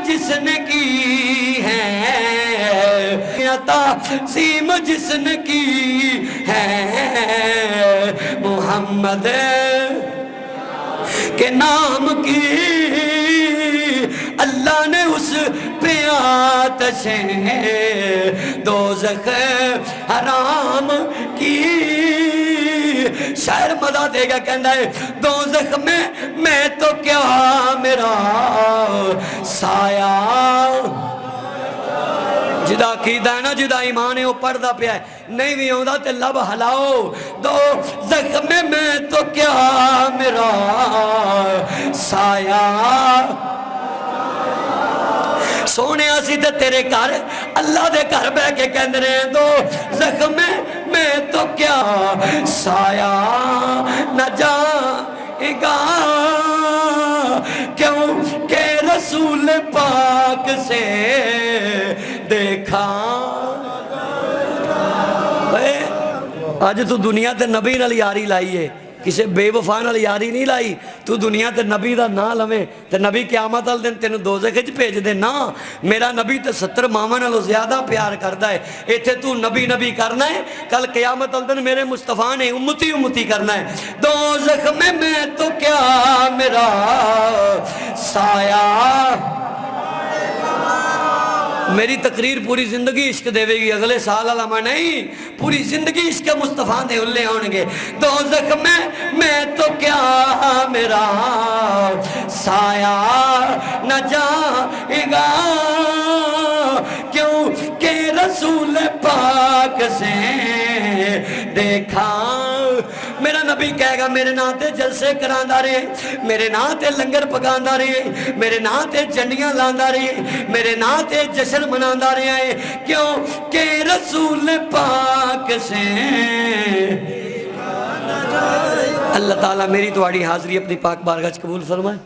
جس نے کی ہے، تعظیم جس نے کی ہے، محمد کے نام کی اللہ نے اس پہ آتشیں دوزخ حرام کی۔ شاعر مزہ دے گا، کہنا ہے دوزخ میں تو کیا میرا سایہ، جدا عقیدہ ہے نا، جدا ایمان ہے وہ پڑھدا پیا ہے، نہیں بھی ہوندہ تے لب ہلاؤ، دوزخ میں تو کیا میرا سایہ، سونے آسی تے تیرے گھر اللہ دے گھر بے کے کہندے رہے ہیں، دوزخ میں تو کیا سایہ نہ جائے گا، کیوں کہ رسول پاک سے دیکھا۔ آج تو دنیا تے نبی نال یاری لائی ہے، کسے بے وفا نال یاری نہیں لائی، تو دنیا تے نبی دا نہ لویں تے نبی قیامت ال دن تینوں دوزخ وچ بھیج دے نا۔ میرا نبی تے 70 ماواں نالوں زیادہ پیار کردا ہے، ایتھے تو نبی نبی کرنا ہے، کل قیامت ال دن میرے مصطفیٰ نے امتی امتی کرنا ہے۔ دوزخ میں تو کیا میرا سایہ، میری تقریر پوری زندگی عشق دے گی، اگلے سال علامہ نہیں، پوری زندگی عشق مصطفیٰ دے ہلے ہونگے۔ دوزخ میں تو کیا میرا سایہ نہ جائے گا، کیوں کہ رسول پاک سے دیکھا۔ میرا نبی کہے گا میرے نام تے جلسے کراندہ رہے، میرے نام تے لنگر پکاندہ رہے، میرے نام تے جنڈیاں لاندہ رہے، میرے نام تے جشن مناندہ رہے ہیں، کیوں کہ رسول پاک سے اللہ تعالیٰ میری تواڈی حاضری اپنی پاک بارگاہ قبول فرمائے۔